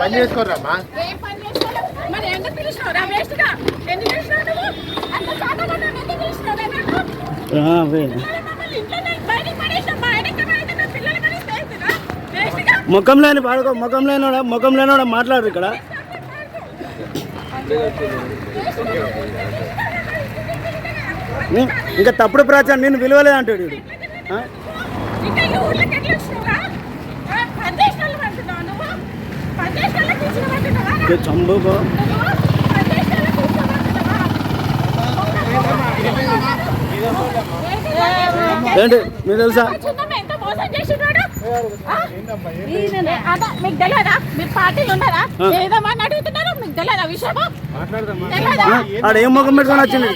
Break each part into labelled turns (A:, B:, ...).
A: పని చేసుకోరమ్మా.
B: మరి ఎందుకు పిలిచినావురా? వేస్ట్గా ఎందుకు పిలిచినావు నువ్వు? అంత సాధారణ ఎందుకు పిలిచినావు?
C: ముఖం లేని పాడుకో, ముఖం లేనోడా మాట్లాడరు ఇక్కడ. ఇంకా తప్పుడు ప్రచారం నేను విలువలేదు అంటాడు. చంబుకో ఏంటి మీకు తెలుసా?
B: మీకు తెలియదా? మీరు పార్టీలు ఉన్నారా? ఏదేమని అడుగుతున్నారు? మీకు తెలియదా విషయం?
C: ఆడ ఏం ముఖం పెట్టుకొని వచ్చింది?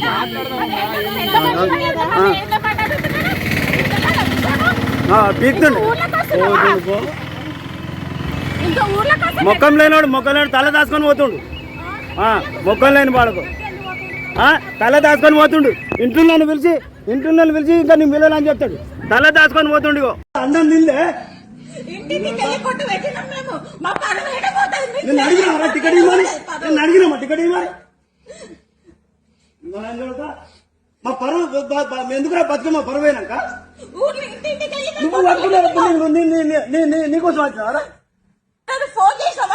C: మొక్కం లేనివాడు తల దాచుకొని పోతుండు. మొక్కం లేని పాడకు తల దాచుకొని పోతుండు. ఇంట్లో పిలిచి ఇంకా నీ పిల్లలని చెప్తాడు. తల దాచుకొని పోతుండు. అన్నం తిందే అడిగినా టికెట్ ఇవ్వమని మా పరువు ఎందుకురా బతుకమ్మ పరువైనాక నువ్వు పట్టుకున్నా నీకోసం వచ్చినారా?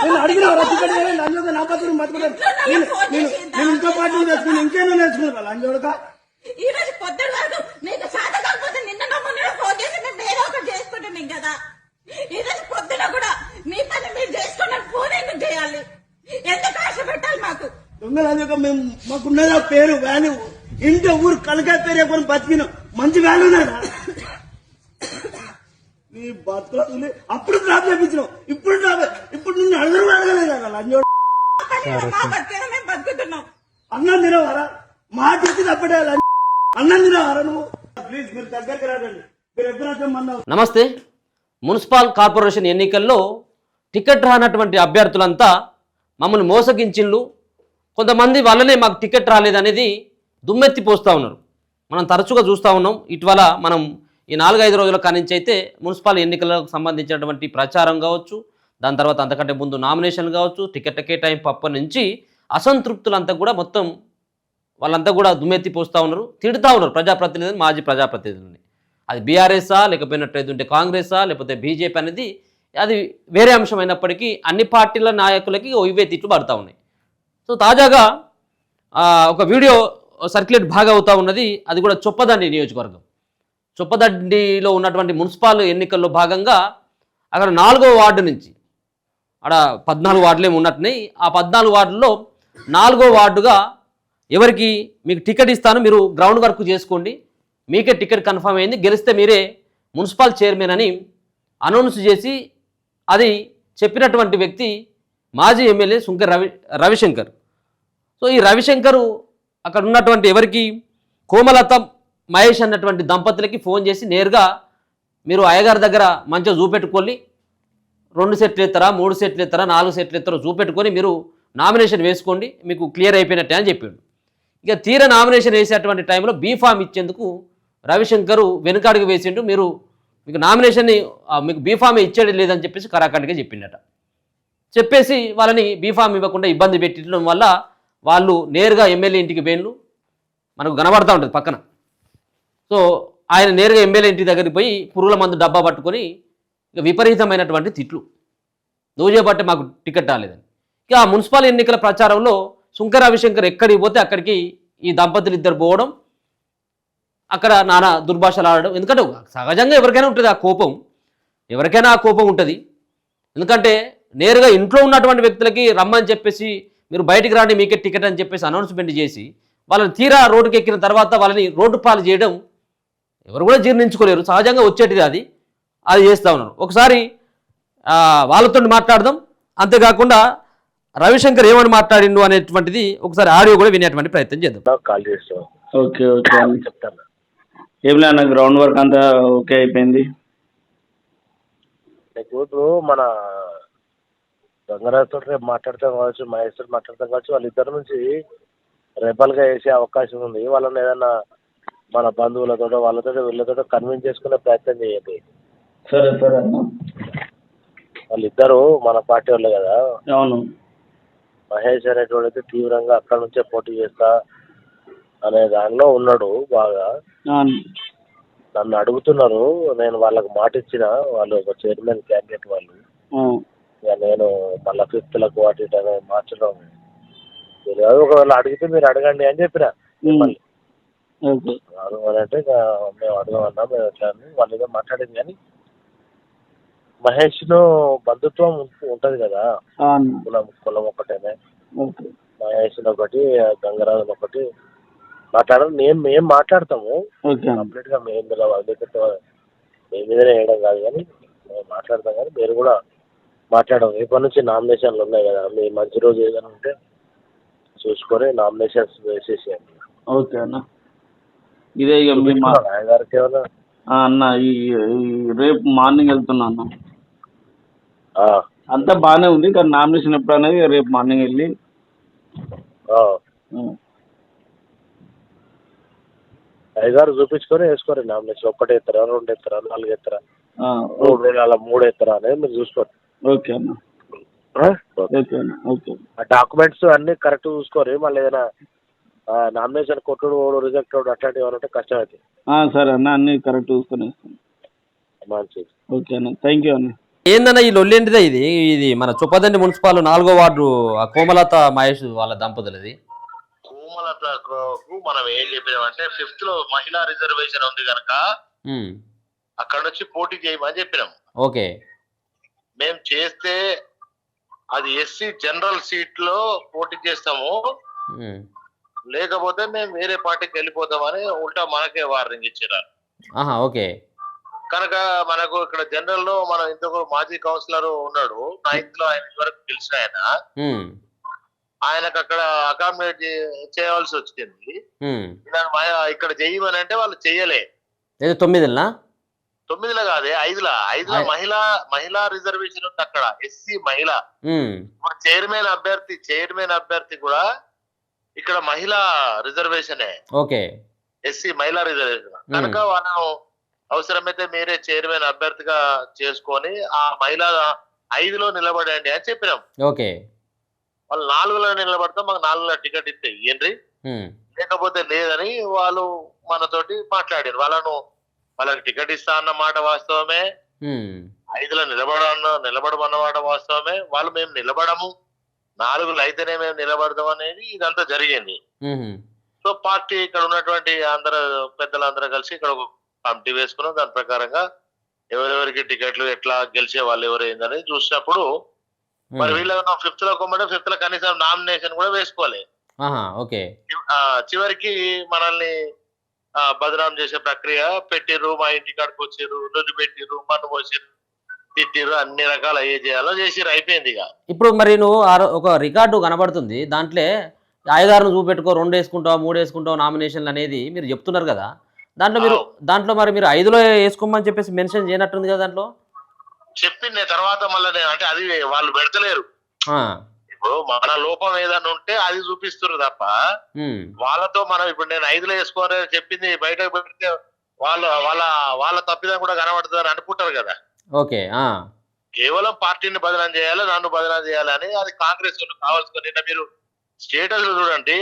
C: నేను అడిగినా టికెట్ లంజోక నా బతుకు బతుకుతాను. నేను ఇంకో పార్టీ తెచ్చుకుని ఇంకేమో నేర్చుకున్నా లంజోడక.
B: ఈ రోజు పొద్దున వరకు నీకు సాధ కాకపోతే నిన్న ఫోన్ చేసి మేము ఏదో ఒకటి చేసుకుంటున్నాం కదా. ఈ రోజు పొద్దున కూడా మీ పని మీరు చేసుకున్న ఫోన్ ఎందుకు చేయాలి? ఎందుకు ఆశ పెట్టాలి మాకు?
C: దొంగ మేము మాకున్నదా పేరు వాల్యూ. ఇంటి ఊరు కలకాయ పేరు ఎక్కువ బతికిన మంచి వాల్యూ ఉన్నాడా? నీ బతుకులు అప్పుడు డ్రాప్ చేయించినావు, ఇప్పుడు నిన్ను అడగలేదు కదా లంజోడు.
B: మేము బతుకుతున్నాం.
C: అన్నం తినవారా? మాట ఇచ్చి తప్పడే అన్నం తినవారా నువ్వు? ప్లీజ్ మీరు దగ్గరికి రాదండి. మీరు ఎప్పుడు
D: నమస్తే. మున్సిపల్ కార్పొరేషన్ ఎన్నికల్లో టికెట్ రానటువంటి అభ్యర్థులంతా మమ్మల్ని మోసగించిండ్లు, కొంతమంది వల్లనే మాకు టికెట్ రాలేదనేది దుమ్మెత్తి పోస్తూ ఉన్నారు. మనం తరచుగా చూస్తూ ఉన్నాం. ఇటీవల మనం ఈ 4-5 రోజుల కానించి అయితే మున్సిపల్ ఎన్నికలకు సంబంధించినటువంటి ప్రచారం కావచ్చు, దాని తర్వాత అంతకంటే ముందు నామినేషన్ కావచ్చు, టికెట్ కేటాయింపు అప్పటి నుంచి అసంతృప్తులంతా కూడా మొత్తం వాళ్ళంతా కూడా దుమ్మెత్తి పోస్తూ ఉన్నారు, తిడుతూ ఉన్నారు ప్రజాప్రతినిధులు, మాజీ ప్రజాప్రతినిధులని. అది బీఆర్ఎస్ఆ లేకపోయినట్లయితే కాంగ్రెసా లేకపోతే బీజేపీ అనేది అది వేరే అంశం అయినప్పటికీ అన్ని పార్టీల నాయకులకి ఇవే తిట్లు పడుతూ ఉన్నాయి. సో తాజాగా ఒక వీడియో సర్క్యులేట్ బాగా అవుతూ ఉన్నది. అది కూడా చొప్పదండి నియోజకవర్గం. చొప్పదండిలో ఉన్నటువంటి మున్సిపల్ ఎన్నికల్లో భాగంగా అక్కడ 4వ వార్డు నుంచి అక్కడ 14 వార్డులేమి ఉన్నట్టున్నాయి. ఆ 14 వార్డుల్లో 4వ వార్డుగా ఎవరికి మీకు టికెట్ ఇస్తాను, మీరు గ్రౌండ్ వర్క్ చేసుకోండి, మీకే టికెట్ కన్ఫర్మ్ అయింది, గెలిస్తే మీరే మున్సిపల్ చైర్మన్ అని అనౌన్స్ చేసి అది చెప్పినటువంటి వ్యక్తి మాజీ ఎమ్మెల్యే సుంకె రవిశంకర్. సో ఈ రవిశంకరు అక్కడ ఉన్నటువంటి ఎవరికి కోమలత మహేష్ అన్నటువంటి దంపతులకి ఫోన్ చేసి నేరుగా మీరు అయ్యగారి దగ్గర మంచిగా చూపెట్టుకోవాలి, 2 సెట్లు ఎత్తారా, 3 సెట్లు ఎత్తారా, 4 సెట్లు ఎత్తారో చూపెట్టుకొని మీరు నామినేషన్ వేసుకోండి, మీకు క్లియర్ అయిపోయినట్టే అని చెప్పాడు. ఇక తీర నామినేషన్ వేసేటువంటి టైంలో బీఫామ్ ఇచ్చేందుకు రవిశంకరు వెనుకాడికి వేసిండు. మీకు నామినేషన్ని మీకు బీఫామే ఇచ్చేది లేదని చెప్పేసి కరాఖండిగా చెప్పిండట. చెప్పేసి వాళ్ళని బీఫామ్ ఇవ్వకుండా ఇబ్బంది పెట్టడం వల్ల వాళ్ళు నేరుగా ఎమ్మెల్యే ఇంటికి పోయిండ్రు. మనకు కనబడుతూ ఉంటుంది పక్కన. సో ఆయన నేరుగా ఎమ్మెల్యే ఇంటి దగ్గరికి పోయి పురుగుల మందు డబ్బా పట్టుకొని ఇక విపరీతమైనటువంటి తిట్లు, నువ్వు చేయబట్టే మాకు టికెట్ రాలేదని. ఇక ఆ మున్సిపల్ ఎన్నికల ప్రచారంలో సుంకె రవిశంకర్ ఎక్కడికి పోతే అక్కడికి ఈ దంపతులు ఇద్దరు పోవడం, అక్కడ నానా దుర్భాషలు ఆడడం. ఎందుకంటే సహజంగా ఎవరికైనా ఉంటుంది ఆ కోపం, ఎవరికైనా ఆ కోపం ఉంటుంది. ఎందుకంటే నేరుగా ఇంట్లో ఉన్నటువంటి వ్యక్తులకి రమ్మని చెప్పేసి మీరు బయటికి రాండి మీకే టికెట్ అని చెప్పేసి అనౌన్స్మెంట్ చేసి వాళ్ళని తీరా రోడ్డుకి ఎక్కిన తర్వాత వాళ్ళని రోడ్డు పాలు చేయడం ఎవరు కూడా జీర్ణించుకోలేరు. సహజంగా వచ్చేటిది అది చేస్తూ ఉన్నారు. ఒకసారి వాళ్ళతో మాట్లాడదాం. అంతేకాకుండా రవిశంకర్ ఏమని మాట్లాడిండు అనేటువంటిది ఒకసారి ఆడియో కూడా వినేటువంటి ప్రయత్నం చేద్దాం.
E: కాల్ చేస్తాం.
C: ఓకే
E: చెప్తాను.
C: ఏం లేదు, గ్రౌండ్ వర్క్ అంతా ఓకే అయిపోయింది.
E: ఇప్పుడు మన గంగరాజుతో రేపు మాట్లాడతాం కావచ్చు, మహేష్ తోటి మాట్లాడతాం కావచ్చు, వాళ్ళిద్దరి నుంచి రెబల్గా వేసే అవకాశం ఉంది. వాళ్ళని ఏదన్నా మన బంధువులతో వాళ్ళతో వీళ్ళతో కన్విన్స్ చేసుకునే ప్రయత్నం చేయండి.
C: సరే
E: వాళ్ళిద్దరు మన పార్టీ వాళ్ళే కదా.
C: అవును.
E: మహేష్ అనేటువంటి అయితే తీవ్రంగా అక్కడ నుంచే పోటీ చేస్తా అనే దానిలో ఉన్నాడు బాగా.
C: అవును.
E: నన్ను అడుగుతున్నారు, నేను వాళ్ళకి మాట ఇచ్చిన, వాళ్ళు ఒక చైర్మన్ క్యాండిడేట్ వాళ్ళు. ఇక నేను మళ్ళీ ఫిఫ్త్లకు వాటి మార్చడం తెలియదు. ఒకవేళ అడిగితే మీరు అడగండి అని చెప్పిన. మళ్ళీ అడగమంటే ఇక మేము అడగమన్నా, మేము ఎట్లా అని వాళ్ళు ఏదో మాట్లాడింది. కానీ మహేష్ను బంధుత్వం ఉంటుంది కదా, కులం ఒకటేనే. మహేష్ని ఒకటి, గంగరాజుని ఒకటి మాట్లాడాలి. మేము మాట్లాడతాము కంప్లీట్గా. మేము మీద మీ మీదనే వేయడం కాదు, కానీ మేము మాట్లాడతాం. కానీ మీరు కూడా మాట్లాడడం. ఇప్పటి నుంచి నామినేషన్లు ఉన్నాయి కదా, మీ మంచి రోజు ఏదైనా ఉంటే చూసుకొని నామినేషన్స్ వేసేసేయండి.
C: ఓకే అన్న. ఇదే ఇక మీ
E: గారికి ఏమన్నా
C: అన్న ఈ రేపు మార్నింగ్ వెళ్తున్నా అన్న. అంతా బాగానే ఉంది, కానీ నామినేషన్ ఎప్పుడు అనేది రేపు మార్నింగ్ వెళ్ళి
E: అయ్యగారు చూపించుకొని వేసుకోరు నామినేషన్. ఒక్కటే ఎత్తారా, 2 ఎత్తారా, 4 ఎత్తారా, 3 ఎత్తారా అనేది మీరు చూసుకోండి.
C: ఓకే అన్న. ఓకే అన్న. ఓకే.
E: ఆ డాక్యుమెంట్స్ అన్నీ కరెక్ట్ చూసుకోరు. మళ్ళీ ఏదైనా నామినేషన్ కొట్టుడు, రిజెక్ట్ అవడం అట్లాంటివి ఏమైనా ఉంటే కష్టం అవుతుంది.
C: సరే అన్న, అన్నీ కరెక్ట్ చూసుకొని వేస్తాను.
E: మంచిది.
C: ఓకే అన్న, థ్యాంక్ యూ అన్న.
D: ఏందన్నా ఈ లొల్లి ఏంటిదా? ఇది మన చొప్పదండి మున్సిపల్ 4వ వార్డు కోమలత మహేష్ వాళ్ళ దంపతులది.
E: కోమలతకు మనం ఏం చెప్పినామంటే 5th లో మహిళా రిజర్వేషన్ ఉంది కనుక అక్కడ నుంచి పోటీ చేయమని చెప్పినాం.
D: ఓకే.
E: మేము చేస్తే అది ఎస్సీ జనరల్ సీట్ లో పోటీ చేస్తాము, లేకపోతే మేము వేరే పార్టీకి వెళ్ళిపోతామని ఉల్టా మనకే వార్నింగ్ ఇచ్చినారు.
D: ఓకే.
E: కనుక మనకు ఇక్కడ జనరల్ లో మనం ఇంతకు మాజీ కౌన్సిలర్ ఉన్నాడు, 9th లో ఆయన వరకు తెలిసిన ఆయనకు అక్కడ అకామిడేట్ చేయవలసి వచ్చింది. ఇక్కడ చేయమని అంటే వాళ్ళు చెయ్యలే. 9లో కాదే, 5లో మహిళా రిజర్వేషన్ ఉంది అక్కడ, ఎస్సీ మహిళ. చైర్మన్ అభ్యర్థి కూడా ఇక్కడ మహిళా రిజర్వేషనే.
D: ఓకే.
E: ఎస్సీ మహిళా రిజర్వేషన్ కనుక మనం అవసరమైతే మీరే చైర్మన్ అభ్యర్థిగా చేసుకొని ఆ మహిళ 5లో నిలబడండి అని చెప్పినాం.
D: ఓకే.
E: వాళ్ళు 4లో నిలబడతాం, మాకు 4లో టికెట్ ఇస్తే ఇయ్యండి, లేకపోతే లేదని వాళ్ళు మనతోటి మాట్లాడారు. వాళ్ళకి టికెట్ ఇస్తా అన్న మాట వాస్తవమే, 5లో నిలబడమన్న మాట వాస్తవమే. వాళ్ళు మేము నిలబడము, 4లో అయితేనే మేము నిలబడతాం అనేది ఇదంతా జరిగింది. సో పార్టీ ఇక్కడ ఉన్నటువంటి పెద్దలందరూ కలిసి ఇక్కడ ఒక కమిటీ వేసుకున్నాం. దాని ప్రకారంగా ఎవరెవరికి టికెట్లు ఎట్లా గెలిచే వాళ్ళు ఎవరు ఏందనేది చూసినప్పుడు మరి వీళ్ళకి 5th లో కొమ్మంటే 5th లో కనీసం నామినేషన్ కూడా వేసుకోవాలి. చివరికి మనల్ని బదనాం చేసే ప్రక్రియ పెట్టిర్రు, మా ఇంటి కాడికి వచ్చిర్రు, నొల్లి పెట్టిర్రు, మన్ను పోసిర్రు, తిట్టిర్రు, అన్ని రకాల ఏ చేయాలో చేసిర్రు. అయిపోయింది. ఇక
D: ఇప్పుడు మరి నువ్వు ఒక రికార్డు కనబడుతుంది, దాంట్లో అయ్యగారును చూపెట్టుకో 2 వేసుకుంటావు 3 వేసుకుంటావు నామినేషన్లు అనేది మీరు చెప్తున్నారు కదా. దాంట్లో మరి మీరు 5లో వేసుకోమని చెప్పేసి మెన్షన్ చేయనట్టుంది కదా. దాంట్లో
E: చెప్పింది తర్వాత మళ్ళీ అంటే అది వాళ్ళు పెడతలేరు. ఇప్పుడు మన లోపం ఏదన్నా ఉంటే అది చూపిస్తున్నారు తప్ప వాళ్ళతో మనం ఇప్పుడు నేను 5లో వేసుకోవాలని చెప్పింది బయటకు పెడితే వాళ్ళ తప్పిదం కూడా కనబడుతుందని అనుకుంటారు కదా.
D: ఓకే.
E: కేవలం పార్టీని బదనాం చేయాలి, నన్ను బదనాం చేయాలని అది కాంగ్రెస్ వాళ్ళు కావాల్సుకొని. నిన్న మీరు స్టేటస్ చూడండి,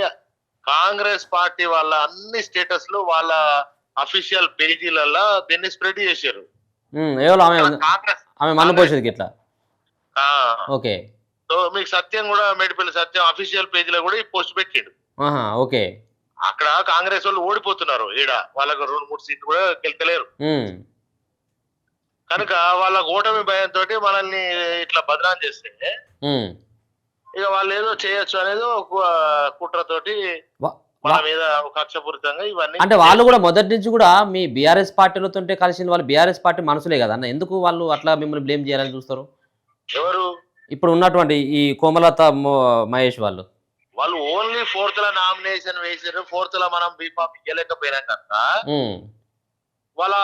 E: కాంగ్రెస్ పార్టీ వాళ్ళ అన్ని స్టేటస్లు వాళ్ళ అఫీషియల్ పేజీలలో దీన్ని స్ప్రెడ్ చేశారు.
D: ఓకే.
E: సో మీకు సత్యం కూడా మేడిపల్లి సత్యం అఫీషియల్ పేజీలో కూడా ఈ పోస్ట్ పెట్టిండు.
D: ఓకే.
E: అక్కడ కాంగ్రెస్ వాళ్ళు ఓడిపోతున్నారు, ఈడ వాళ్ళకు 2-3 సీట్లు కూడా గెలుతలేరు. కనుక వాళ్ళ ఓటమి భయంతో మనల్ని ఇట్లా బదనాం చేస్తే ఇక వాళ్ళు ఏదో చేయొచ్చు అనేది ఒక కుట్రతోటి మన మీద కక్షపూరితంగా ఇవన్నీ.
D: అంటే వాళ్ళు కూడా మొదటి నుంచి కూడా మీ బీఆర్ఎస్ పార్టీలతో కలిసిన వాళ్ళు బీఆర్ఎస్ పార్టీ మనసులే కదా అన్న, ఎందుకు వాళ్ళు అట్లా మిమ్మల్ని బ్లేమ్ చేయాలని చూస్తారు?
E: ఎవరు?
D: ఇప్పుడు ఉన్నటువంటి ఈ కోమలత మహేష్ వాళ్ళు
E: ఓన్లీ 4th లో నామినేషన్ వేసారు. 4th లో మనం బీఫామ్ ఇవ్వలేకపోయినా కనుక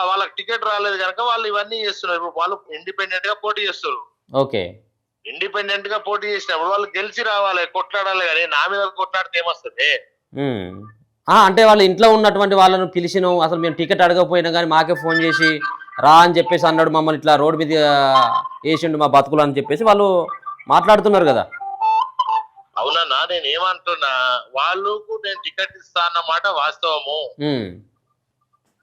E: వాళ్ళకి టికెట్ రాలేదు కనుక వాళ్ళు ఇవన్నీ చేస్తున్నారు. ఇప్పుడు వాళ్ళు ఇండిపెండెంట్ గా పోటీ చేస్తారు.
D: ఓకే.
E: ఇండిపెండెంట్ గా పోటీ చేసినప్పుడు వాళ్ళు గెలిచి రావాలి, కొట్లాడాలి. కానీ నా మీద కొట్లాడితే ఏమొస్తుంది?
D: అంటే వాళ్ళ ఇంట్లో ఉన్నటువంటి వాళ్ళను పిలిచిన, అసలు మేము టికెట్ అడగకపోయినా కానీ మాకే ఫోన్ చేసి రా అని చెప్పేసి అన్నాడు, మమ్మల్ని ఇట్లా రోడ్డు మీద వేసిండు మా బతుకులు అని చెప్పేసి వాళ్ళు మాట్లాడుతున్నారు కదా.
E: అవునన్నా, నేను ఏమంటున్నా, వాళ్ళకు నేను టికెట్ ఇస్తా అన్నమాట వాస్తవము.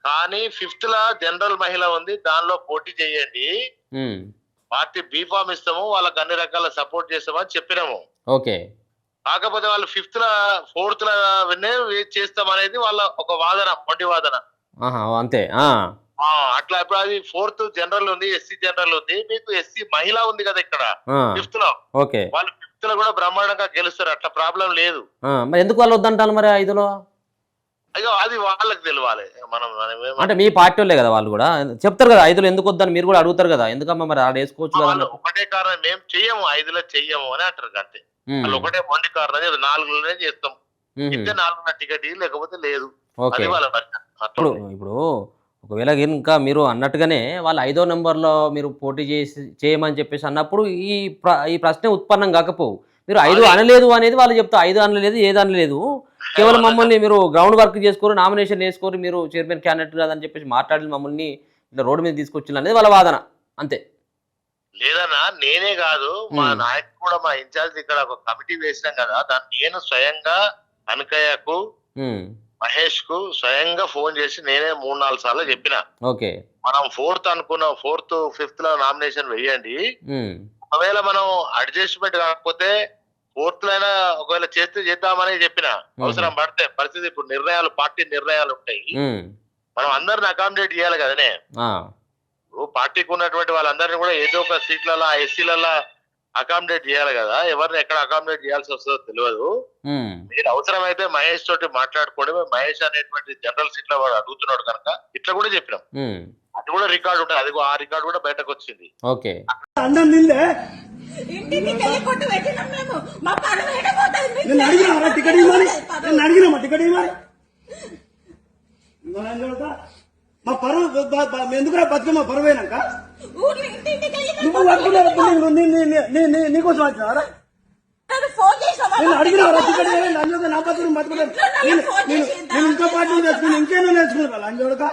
E: కానీ 5th లా జనరల్ మహిళ ఉంది, దానిలో పోటీ చేయండి, పార్టీ బీఫామ్ ఇస్తాము, వాళ్ళకి అన్ని రకాల సపోర్ట్ చేస్తామని చెప్పినాము.
D: ఓకే.
E: కాకపోతే వాళ్ళు 5th లా 4th లా చేస్తాం అనేది వాళ్ళ ఒక వాదన, మొండి వాదన.
D: అంతే.
E: అట్లా ఇప్పుడు అది 4th జనరల్ ఉంది, ఎస్సీ జనరల్ ఉంది, మీకు ఎస్సీ మహిళ ఉంది కదా ఇక్కడ 5th లో.
D: ఓకే.
E: వాళ్ళు 5th లో కూడా బ్రహ్మాండంగా గెలుస్తారు, అట్లా ప్రాబ్లం లేదు.
D: మరి ఎందుకు వాళ్ళు వద్దంటారు మరి 5లో?
E: అయ్యో, అది వాళ్ళకి తెలియాలి. మనం
D: అంటే మీ పార్టీ వాళ్ళే కదా, వాళ్ళు కూడా చెప్తారు కదా 5లో ఎందుకు వద్దని, మీరు కూడా అడుగుతారు కదా, ఎందుకమ్మా మరి ఆడ వేసుకోవచ్చు కదా.
E: ఒకటే కారణం, మేము చెయ్యము 5లో చెయ్యము అని అంటారు అంతే. వాళ్ళు ఒకటే మొండి కారణం, 4లోనే చేస్తాం, ఇస్తే 4 టికెట్ లేకపోతే లేదు.
D: ఓకే. ఇప్పుడు ఒకవేళ ఇంకా మీరు అన్నట్టుగానే వాళ్ళు 5వ నెంబర్లో మీరు పోటీ చేయమని చెప్పేసి అన్నప్పుడు ఈ ప్రశ్న ఉత్పన్నం కాకపోవు. మీరు 5 అనలేదు అనేది వాళ్ళు చెప్తారు, 5 అనలేదు, ఏది అనలేదు, కేవలం మమ్మల్ని మీరు గ్రౌండ్ వర్క్ చేసుకోరు, నామినేషన్ వేసుకోరు, మీరు చైర్మన్ క్యాండిడేట్ కాదని చెప్పేసి మాట్లాడి మమ్మల్ని ఇట్లా రోడ్డు మీద తీసుకొచ్చింది అనేది వాళ్ళ వాదన అంతే.
E: లేదన్నా, నేనే కాదు, మా నాయకుడు కూడా, మా ఇన్ఛార్జ్ ఇక్కడ ఒక కమిటీ వేసినాం కదా, దాన్ని నేను స్వయంగా అనకయ్యకు, మహేష్ కు స్వయంగా ఫోన్ చేసి నేనే 3-4 సార్లు చెప్పిన.
D: ఓకే.
E: మనం 4th అనుకున్నాం, 4th 5th లో నామినేషన్ వేయండి, ఒకవేళ మనం అడ్జస్ట్మెంట్ కాకపోతే 4th లో అయినా ఒకవేళ చేద్దామని చెప్పిన. అవసరం పడితే పరిస్థితి, ఇప్పుడు నిర్ణయాలు, పార్టీ నిర్ణయాలు ఉంటాయి, మనం అందరిని అకామిడేట్ చేయాలి కదనే. పార్టీకి ఉన్నటువంటి వాళ్ళందరినీ కూడా ఏదో ఒక సీట్లలో ఎస్సీలలో అకామిడేట్ చేయాలి కదా, ఎవరిని ఎక్కడ అకామిడేట్ చేయాల్సి వస్తుందో తెలియదు. మీరు అవసరమైతే మహేష్ తోటి మాట్లాడుకోండి, మహేష్ అనేటువంటి జనరల్ సీట్ లో వాడు అడుగుతున్నాడు కనుక ఇట్లా కూడా చెప్పినాం. అది కూడా రికార్డు ఉంటుంది, అది ఆ రికార్డు కూడా బయటకు వచ్చింది.
D: ఓకే.
C: మా పరువు ఎందుకురా బతుకమ్మ పరువు అయినాక నువ్వు బతుకున్నావు, నీకోసం వచ్చినారా? నేను అడిగినారా టికెట్? నా బతుకు బతుకున్నాను, నేను ఇంకో పార్టీ నేర్చుకుని ఇంకేమో నేర్చుకున్నా లంజోడక.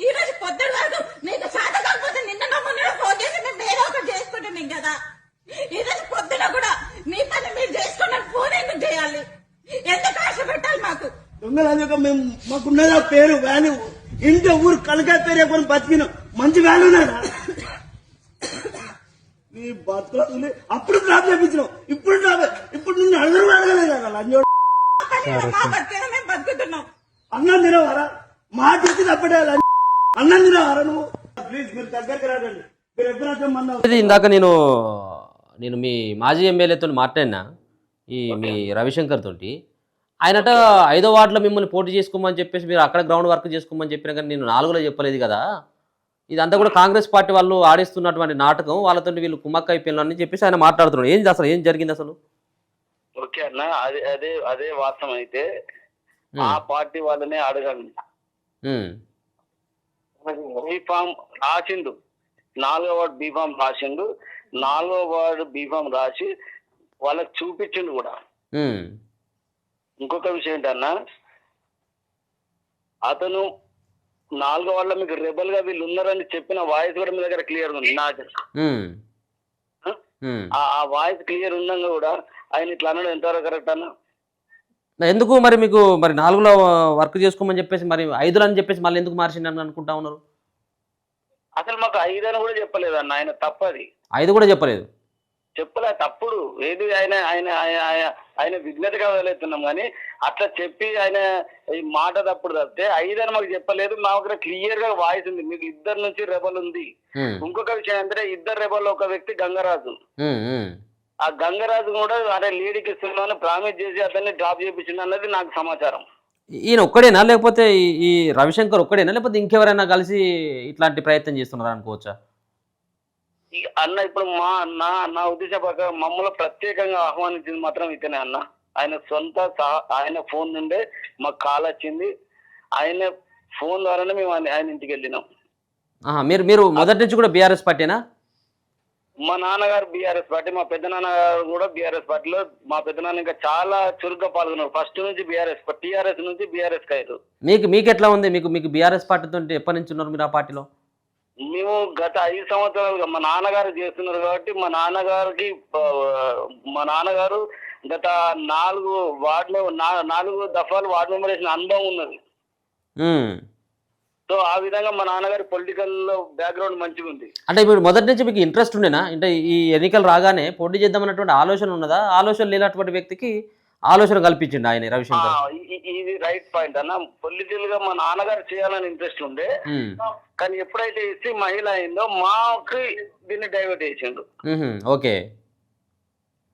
B: ఈ రోజు పొద్దున వరకు నీకు శాత కాకపోతే నిన్న ఫోన్ చేసి మేము ఏదో ఒకటి చేసుకుంటున్నాం కదా. ఈ రోజు పొద్దున కూడా మీ పని మీరు చేసుకున్న ఫోన్ ఎందుకు చేయాలి? ఎందుకు ఆశ పెట్టాలి మాకు?
C: దొంగ మేము మాకున్నదా పేరు, వాల్యూ, ఇంటి ఊరు కలకాయ పేరు కొని బతికినాం, మంచి వాల్యూ ఉన్నారా? నీ బతుకు అప్పుడు డ్రాప్ చేయించినావు, ఇప్పుడు నిన్ను అడుగులు అడగలేదు కదా లంజోడు.
B: మేము బతుకుతున్నాం.
C: అన్నం తినవారా? మాట ఇచ్చి తప్పడే అన్నం తినవారా నువ్వు? ప్లీజ్ మీరు దగ్గరికి రాకండి, మీరు ఎప్పుడు
D: ఇందాక నేను మీ మాజీ ఎమ్మెల్యేతో మాట్లాడినా, మీ రవిశంకర్ తోటి, ఆయనట 5వ వార్డులో మిమ్మల్ని పోటీ చేసుకోమని చెప్పేసి మీరు అక్కడ గ్రౌండ్ వర్క్ చేసుకోమని చెప్పినా కానీ నేను 4లో చెప్పలేదు కదా, ఇదంతా కూడా కాంగ్రెస్ పార్టీ వాళ్ళు ఆడిస్తున్నటువంటి నాటకం, వాళ్ళతో వీళ్ళు కుమ్మక్క అయిపోయినారని చెప్పేసి ఆయన మాట్లాడుతున్నాడు. ఏంది అసలు, ఏం జరిగింది అసలు?
F: ఓకే అన్న, అదే వాస్తవం అయితే ఆ పార్టీ వాళ్ళనే అడగండి. బీఫామ్ రాసిండు, 4వ వార్డు బీఫామ్ రాసిండు, 4వ వార్డు బీఫామ్ రాసి వాళ్ళకి చూపించిండు కూడా. ఇంకొక విషయం ఏంటన్నా, అతను 4వ వార్డులో మీకు రెబల్ గా వీళ్ళు ఉన్నారని చెప్పిన వాయిస్ కూడా మీ దగ్గర క్లియర్ ఉంది. నాకు ఆ వాయిస్ క్లియర్ ఉన్నాక కూడా ఆయన ఇట్లా అన్నాడు, ఎంతవరకు కరెక్ట్ అన్న?
D: ఎందుకు మరి మీకు మరి 4లో వర్క్ చేసుకోమని చెప్పేసి మరి 5లో అని చెప్పేసి మళ్ళీ ఎందుకు మార్చిండి అని అనుకుంటా ఉన్నారు?
F: అసలు మాకు 5 అని కూడా చెప్పలేదు అన్న, ఆయన తప్పది.
D: 5 కూడా చెప్పలేదు,
F: తప్పుడు ఏది ఆయన విఘ్నతగా వదిలేస్తున్నాం కానీ అట్లా చెప్పి ఆయన ఈ మాట తప్పుడు తప్పితే 5 అని మాకు చెప్పలేదు. మా దగ్గర క్లియర్ గా వాయిస్ ఉంది, మీకు 2 నుంచి రెబల్ ఉంది. ఇంకొక విషయం ఏంటంటే 2 రెబల్, ఒక వ్యక్తి గంగరాజు, ఆ గంగరాజు కూడా అరే లీడ్కి ఇస్తున్నామని ప్రామిస్ చేసి అతన్ని డ్రాప్ చేయించింది అన్నది నాకు సమాచారం.
D: ఈయన ఒక్కడేనా, లేకపోతే ఈ రవిశంకర్ ఒక్కడేనా, లేకపోతే ఇంకెవరైనా కలిసి ఇట్లాంటి ప్రయత్నం చేస్తున్నారా అనుకోవచ్చా?
F: అన్న ఇప్పుడు నా ఉద్దేశం ప్రకారం మమ్మల్ని ప్రత్యేకంగా ఆహ్వానించింది మాత్రం ఇతనే అన్న. ఆయన ఆయన ఫోన్ నుండే మాకు కాల్ వచ్చింది, ఆయన ఫోన్ ద్వారానే మేము ఆయన ఇంటికి వెళ్ళినాం.
D: మీరు మొదటి నుంచి కూడా బీఆర్ఎస్ పార్టీనా?
F: మా నాన్నగారు బీఆర్ఎస్ పార్టీ, మా పెద్ద నాన్నగారు కూడా బీఆర్ఎస్ పార్టీలో. మా పెద్ద నాన్న ఇంకా చాలా చురుగ్గా పాల్గొన్నారు, ఫస్ట్ నుంచి టీఆర్ఎస్ నుంచి బీఆర్ఎస్ కాదు.
D: మీకు ఎట్లా ఉంది? మీకు బీఆర్ఎస్ పార్టీతో ఎప్పటి నుంచి ఉన్నారు మీరు ఆ పార్టీలో?
F: మేము గత 5 సంవత్సరాలుగా మా నాన్నగారు చేస్తున్నారు కాబట్టి మా నాన్నగారు గత 4 దఫాలు వార్డు మెంబర్ వేసిన అనుభవం ఉన్నది. సో ఆ విధంగా మా నాన్నగారి పొలిటికల్ బ్యాక్గ్రౌండ్ మంచిగా ఉంది.
D: అంటే ఇప్పుడు మొదటి నుంచి మీకు ఇంట్రెస్ట్ ఉండేనా? అంటే ఈ ఎన్నికలు రాగానే పోటీ చేద్దామన్నటువంటి ఆలోచన ఉన్నదా? ఆలోచన లేనటువంటి వ్యక్తికి ఆలోచన కల్పించిండు ఆయన రవిశంకర్.
F: ఇది రైట్ పాయింట్ అన్న. పొలిటికల్ గా మా నాన్నగారు చేయాలని ఇంట్రెస్ట్ ఉండే, కానీ ఎప్పుడైతే ఎస్సీ మహిళ అయిందో మాకు దీన్ని డైవర్ట్ చేసిండు.
D: ఓకే,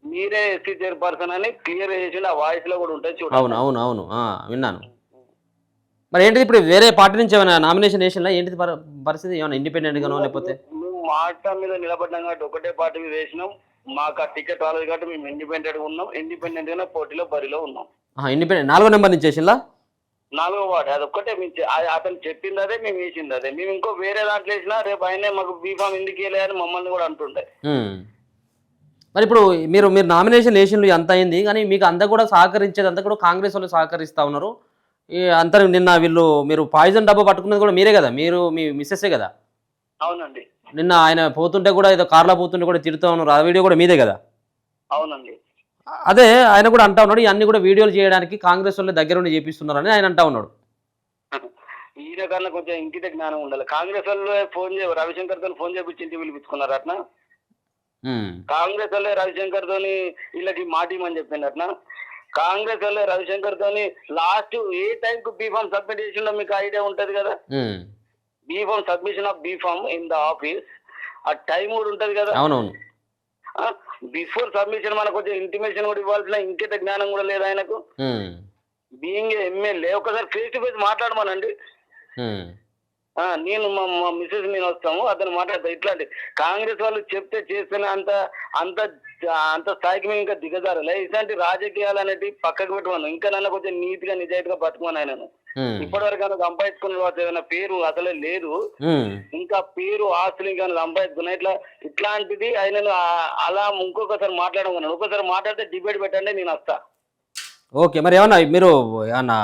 F: మీరే ఎస్సీ చైర్పర్సన్ అని క్లియర్ చేసిండు. ఆ వాయిస్ లో కూడా ఉంటుంది చూడండి.
D: అవును అవును అవును విన్నాను. మరి ఏంటిది ఇప్పుడు వేరే పార్టీ నుంచి ఏమైనా నామినేషన్ వేసినా ఏంటిది పరిస్థితి? ఏమైనా ఇండిపెండెంట్ గానో లేకపోతే?
F: మేము మాట మీద నిలబడ్డాం కాబట్టి ఒకటే పార్టీ మీద వేసినాం. మాకు ఆ టికెట్ రాలేదు కాబట్టి మేము ఇండిపెండెంట్ గా ఉన్నాం. ఇండిపెండెంట్ గానే పోటీలో బరిలో ఉన్నాం.
D: ఇండిపెండెంట్ 4వ నెంబర్ నుంచి వేసిందా?
F: 4వ వార్డు అదొక్కటే అతను చెప్పింది అదే, మేము వేసింది అదే. మేము ఇంకో వేరే దాంట్లో వేసినా రేపు ఆయనే మాకు బీఫామ్ ఎందుకు వేయలే అని మమ్మల్ని కూడా అంటుండే.
D: మరి ఇప్పుడు మీరు నామినేషన్ వేసిండ్రు అంత అయింది, కానీ మీకు అంతా కూడా సహకరించేది అంతా కూడా కాంగ్రెస్ వాళ్ళు సహకరిస్తా ఉన్నారు. అంతా నిన్న మీరు పాయిజన్ డబ్బా పట్టుకున్నది కూడా మీరే కదా, మీరు మీ మిస్సెస్సే కదా?
F: అవునండి.
D: నిన్న ఆయన పోతుంటే కూడా ఏదో కార్లో పోతుంటే కూడా తిడుతూ ఉన్నారు, ఆ వీడియో కూడా మీదే కదా?
F: అవునండి.
D: అదే ఆయన కూడా అంటా ఉన్నాడు, ఇవన్నీ కూడా వీడియోలు చేయడానికి కాంగ్రెస్ వాళ్ళు దగ్గరుండి చేపిస్తున్నారని ఆయన అంటా ఉన్నాడు.
F: ఈయన కన్నా కొంచెం ఇంకిత జ్ఞానం ఉండాలి. కాంగ్రెస్ వాళ్ళు రవిశంకర్ తో ఫోన్ చేపించి ఇంటికి పిలిపించుకున్నారు అట్నా? కాంగ్రెస్ వాళ్ళే రవిశంకర్ తోని వీళ్ళకి మాటిమని చెప్పింది అట్నా? కాంగ్రెస్ వాళ్ళే రవిశంకర్ తోని లాస్ట్ ఏ టైం కు బీఫామ్ సబ్మిట్ చేసిండో మీకు ఐడియా ఉంటది కదా? B form submission of b form in the office ఆ టైం కూడా ఉంటది కదా?
D: అవునవును.
F: బిఫోర్ సబ్మిషన్ మనకు కొంచెం ఇంటిమేషన్ కూడా ఇవ్వాల్సిన ఇంకిత జ్ఞానం కూడా లేదు ఆయనకు. బీయింగ్ ఎమ్మెల్యే ఒకసారి ఫేస్ టు ఫేస్ మాట్లాడమనండి. నేను మా మిస్సెస్ నేను వస్తాము, అతను మాట్లాడతా. ఇట్లాంటి కాంగ్రెస్ వాళ్ళు చెప్తే చేస్తేనే అంత అంత అంత స్థాయికి మేము ఇంకా దిగజారలే. ఇట్లాంటి రాజకీయాలు అనేవి పక్కకు పెట్టుకోను. ఇంకా నన్ను కొంచెం నీతిగా నిజాయితీగా బతుకున్నాను ఆయనను. ఇప్పటివరకు ఆయన సంపాదించుకున్న ఏదైనా పేరు అసలే లేదు, ఇంకా పేరు ఆస్తులు ఇంకా సంపాదించుకున్నా. ఇట్లాంటిది ఆయనను అలా ఇంకొకసారి మాట్లాడమన్నాను. ఒక్కోసారి మాట్లాడితే డిబేట్ పెట్టండి, నేను వస్తా.
D: ఓకే, మరి ఏమన్నా మీరు ఏమన్నా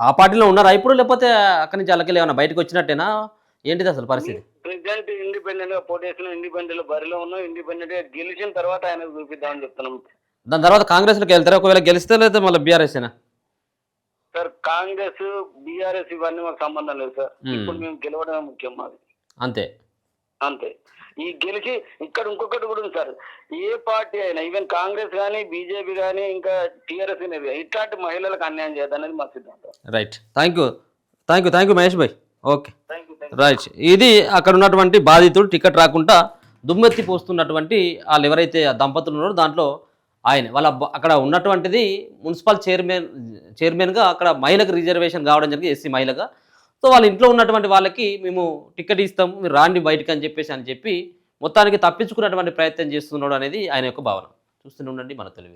D: ఆ పార్టీలో ఉన్నారా ఇప్పుడు, లేకపోతే అక్కడి నుంచి అలాగే ఏమన్నా బయటకు వచ్చినట్టేనా? ఏంటిది అసలు పరిస్థితి?
F: ప్రెసిడెంట్ ఇండిపెండెంట్ గా పోటీ చేస్తున్నాం, ఇండిపెండెంట్ బరిలో ఉన్నాం. ఇండిపెండెంట్ గా గెలిచిన తర్వాత ఆయన చూపిద్దామని చెప్తున్నాం.
D: దాని తర్వాత కాంగ్రెస్లోకి వెళ్తారా? ఒకవేళ గెలిస్తే లేదా మళ్ళీ బీఆర్ఎస్ఏనా?
F: సార్ కాంగ్రెస్ బీఆర్ఎస్ ఇవన్నీ మాకు సంబంధం లేదు సార్. ఇప్పుడు మేము గెలవడమే ముఖ్యం మాది.
D: అంతే
F: అంతే. ఈ గెలిచి ఇక్కడ ఇంకొకటి కూడా ఉంది సార్. ఏ పార్టీ అయినా ఈవెన్ కాంగ్రెస్ కానీ బీజేపీ కానీ ఇంకా టీఆర్ఎస్ అనేది ఇట్లాంటి మహిళలకు అన్యాయం చేయదనేది మా సిద్ధాంతం.
D: Right, thank you Mahesh Bhai. Okay, right. ఇది అక్కడ ఉన్నటువంటి బాధితుడు టికెట్ రాకుండా దుమ్మెత్తి పోస్తున్నటువంటి వాళ్ళు ఎవరైతే దంపతులు ఉన్నారో దాంట్లో వాళ్ళ అక్కడ ఉన్నటువంటిది మున్సిపల్ చైర్మన్గా అక్కడ మహిళకు రిజర్వేషన్ కావడం జరిగింది, ఎస్సీ మహిళగా. సో వాళ్ళ ఇంట్లో ఉన్నటువంటి వాళ్ళకి మేము టికెట్ ఇస్తాము, మీరు రాండి బయటకు అని చెప్పి మొత్తానికి తప్పించుకున్నటువంటి ప్రయత్నం చేస్తున్నాడు అనేది ఆయన యొక్క భావన. చూస్తూనే ఉండండి మన తెలుగు.